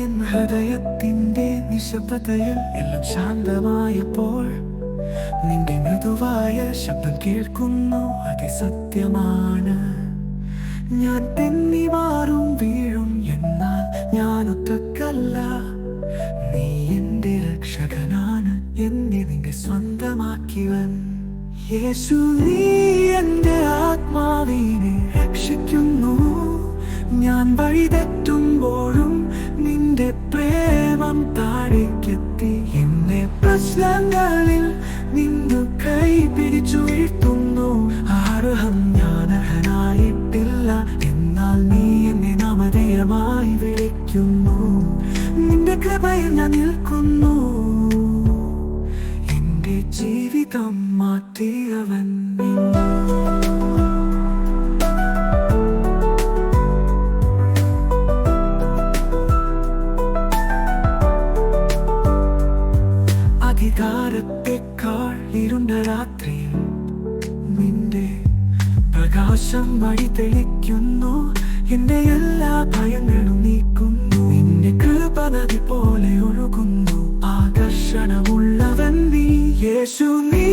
N ഹൃദയത്തിന്റെ നിശബ്ദതയിൽ എല്ലാം ശാന്തമായപ്പോൾ നിന്റെ മൃദുവായ ശബ്ദം കേൾക്കുന്നു, അത് സത്യമാണ്. ഞാൻ തെന്നി മാറും വീഴും, എന്നാൽ ഞാൻ ഒറ്റക്കല്ല. നീ എന്റെ രക്ഷകനാണ്, എന്നെ നിന്റെ സ്വന്തമാക്കിയവൻ. യേശു, നീ എന്റെ ആത്മാവിനെ രക്ഷിക്കുന്നു. ഞാൻ വഴി തെറ്റുമ്പോഴും നിന്റെ പ്രേമം താഴേക്കെത്തി. എന്നെ പ്രശ്നങ്ങളിൽ നിന്നു കൈ പിടിച്ചു വീഴ്ത്തുന്നു. ആർഹം ഞാൻ അർഹനായിട്ടില്ല, എന്നാൽ നീ എന്നെ നാമധേയമായി വിളിക്കുന്നു. നിന്റെ കൃപയിൽ ഞാൻ നിൽക്കുന്നു, എന്റെ ജീവിതം മാറ്റിയവൻ നീ. അധികാരത്തെക്കാൾ ഇരുണ്ട രാത്രിയിൽ നിന്റെ പ്രകാശം വഴി തെളിക്കുന്നു. എന്റെ എല്ലാ ഭയങ്ങളും നീക്കുന്നു. നിന്റെ കൃപ നദി പോലെ ഒഴുകുന്നു. ആകർഷണമുള്ളവൻ നീ. യേശു, നീ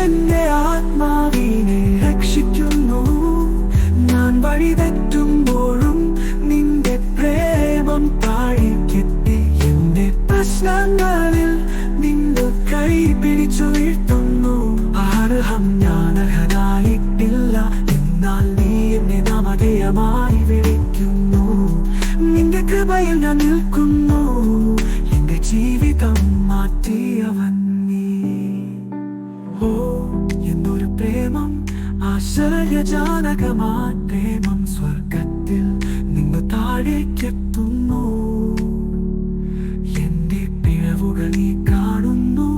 എന്റെ ആത്മാവിനെ രക്ഷിക്കുന്നു. ഞാൻ വഴി തെറ്റുമ്പോഴും നിന്റെ പ്രേമം താഴേക്കെത്തി. എന്റെ പ്രശ്നങ്ങളിൽ നിന്റെ കൈ പിടിച്ചു വീഴ്ത്തുന്നു. ആർഹം ഞാൻ അർഹനായിട്ടില്ല, എന്നാൽ നീ എന്നെ നാമധേയമായി വിളിക്കുന്നു. നിന്റെ കൃപയിൽ ഞാൻ നിൽക്കുന്നു, എന്റെ ജീവിതം മാറ്റിയവൻ നീ. ഓ, എന്നൊരു പ്രേമം, ആശ്ചര്യജനകമായ പ്രേമം. സ്വർഗത്തിൽ നിന്ന് താഴേക്കെത്തുന്നു. എന്റെ പിഴവുകൾ നീ കാണുന്നു,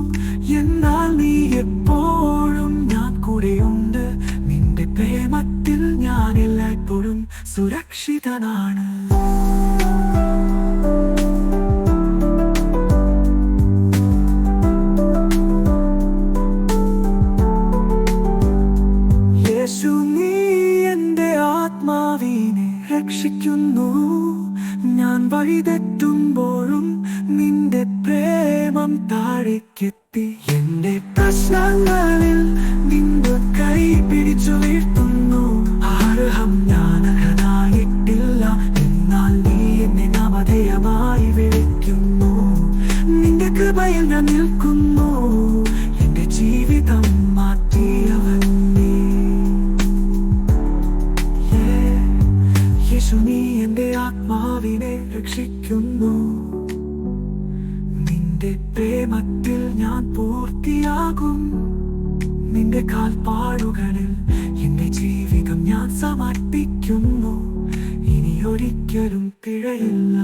എന്നാൽ നീ എപ്പോഴും ഞാൻ കൂടെയുണ്ട്. നിന്റെ പ്രേമത്തിൽ ഞാൻ എല്ലായ്പ്പോഴും സുരക്ഷിതനാണ്. യേശു, നീ എന്റെ ആത്മാവിനെ രക്ഷിക്കുന്നു. ഞാൻ വഴി തെറ്റുമ്പോഴും നിന്റെ പ്രേമം താഴേക്കെത്തി. എന്റെ പ്രശ്നങ്ങളിൽ നിന്റെ കൈ പിടിച്ചു വീഴ്ത്തുന്നു. ആർഹം ഞാൻ അർഹനായിട്ടില്ല, എന്നാൽ നീ എന്നെ നാമധേയമായി വിളിക്കുന്നു. നിന്റെ കൃപയിൽ ഞാൻ നിൽക്കുന്നു, എന്റെ ജീവിതം മാറ്റിയവൻ നീ. യേശു, നീ എന്റെ ആത്മാവിനെ രക്ഷിക്കുന്നു. നിന്റെ പ്രേമത്തിൽ ഞാൻ പൂർത്തിയാകും. നിന്റെ കാൽപ്പാടുകളിൽ എന്റെ ജീവിതം ഞാൻ സമർപ്പിക്കുന്നു. ഇനി ഒരിക്കലും പിഴയില്ല.